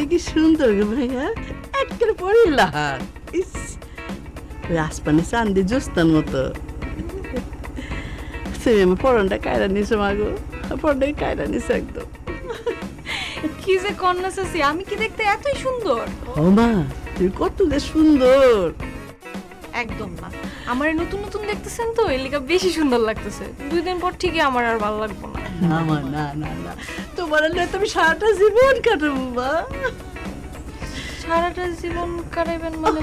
তুমি কি সুন্দর গো ভাইয়া, একের পড়িলা ইস ওই আসপানে চান্দি জোস্তার মতো। তুমি আমার পরনটা কায়রা নিছো মাগো, পরনটা কায়রা নিছো একদম। কি যে কন্যা চাচি, আমি কি দেখতে এতই সুন্দর? ও মা তুমি কত যে সুন্দর। একদম না, আমার নতুন নতুন দেখতেছেন তো এর লিগা বেশি সুন্দর লাগতেছে। 2 দিন পর ঠিকই আমার আর ভালো লাগবে না। আমার না না না, তোমার তুমি সারাটা জীবন কাটাবো মা। সারাটা জীবন কাটাইবেন মানে?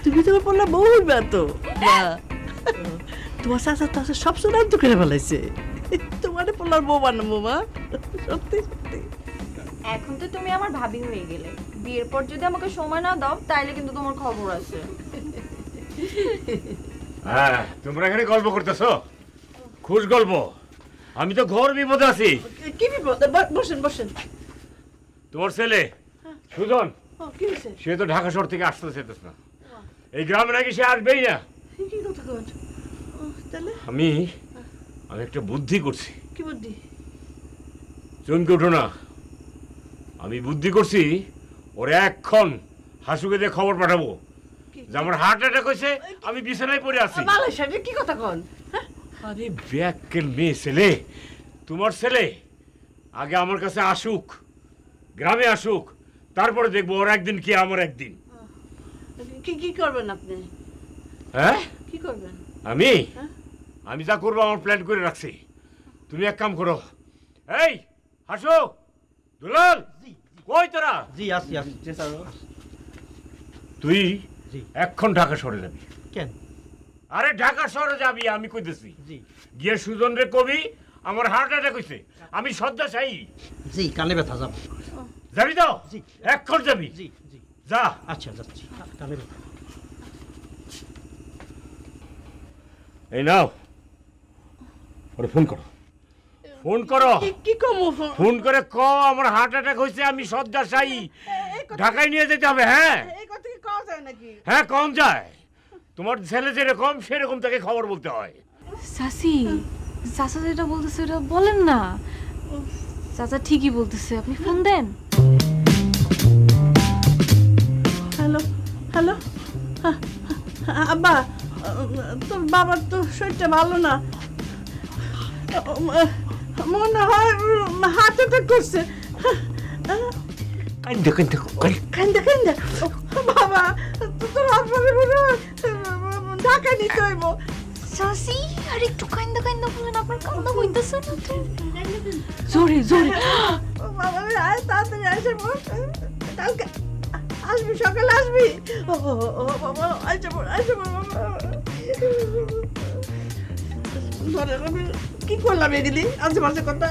তুমি তো বললা বলবা তো তোমার চাচা তো সব চূড়ান্ত করে ফেলাইছে, তোমার বললার বউ বানাবো মা। সত্যি সত্যি এখন তো তুমি আমার ভাবি হয়ে গেলে, বিয়ের পর যদি আমাকে সময় না দাও তাইলে কিন্তু তোমার খবর আছে। হ্যাঁ, তোমরা এখানে গল্প করতেছো? খুশ গল্প? আমি তো ঘোর বিপদে আছি। কি বিপদ? বসেন বসেন। তোমার ছেলে সুজন, কি হয়েছে? সে তো ঢাকা শহর থেকে আসতে চাইতেছে না, এই গ্রামে নাকি সে আসবেই না। কি কথা কন? তাহলে আমি একটা বুদ্ধি করছি। কি বুদ্ধি? চমকে উঠো না, আমি বুদ্ধি করছি ওর এক্ষণ হাসুকে দিয়ে খবর পাঠাবো যে আমার হার্ট অ্যাটাক হয়েছে, আমি বিছানায় পড়ে আছি। কি কথা কন? আরে ব্যাকেল মেয়ে ছেলে, তোমার ছেলে আগে আমার কাছে আসুক, গ্রামে আসুক, তারপরে দেখবো ওর একদিন কি আমার একদিন। কি করবেন আপনি? হ্যাঁ কি করবেন? আমি যা করবো আমার প্ল্যান করে রাখছি। তুমি এক কাম করো, এই হাসু, দুলাল, কই তোরা? জি আসি আসি। তুই এখন ঢাকা শহরে যাবি। কেন? আরে ঢাকা শহরে যাবি আমি কইতেছি। জি। গিয়ে সুজন রে কবি আমার হার্ট অ্যাটাক হইছে, আমি সদ্যা চাই। জি, কানে ব্যথা যাব। যাবি তো? জি। এখন যাবি? জি জি। যা। আচ্ছা যাচ্ছি। কানে ব্যথা। এই নাও, ওরে ফোন করো, ফোন করো। কি কমো? ফোন করে ক আমার হার্ট অ্যাটাক হয়েছে, আমি সদ্যা চাই, ঢাকায় নিয়ে যেতে হবে। হ্যাঁ এই কথা কি কওয়া যায় নাকি? হ্যাঁ কম যায়, তোমার ছেলে যেরকম সেরকম তাকে খবর বলতে হয়। চাচি, চাচা যেটা বলতেছে ওটা বলেন না। চাচা ঠিকই বলতেছে, আপনি ফোন দেন। হ্যালো হ্যালো, আব্বা তোর বাবার তো শরীরটা ভালো না, মনে হয় হার্ট অ্যাটাক করছে। কান্দে কান্দে কান্দে কান্দে বাবা, তোর হাসপাতালে মনে হয় ঢাকা নিতে হইব। চাচি আর একটু কান্দা কান্দা বলেন, আপনার কান্দা হইতেছে না তো? জোরে জোরে বাবা আয়, তাড়াতাড়ি আসে, কালকে আসবি, সকালে আসবি। ও বাবা আসে পড়, আসে পড় বাবা। কি করলাম এগুলি আজে বাজে কথা?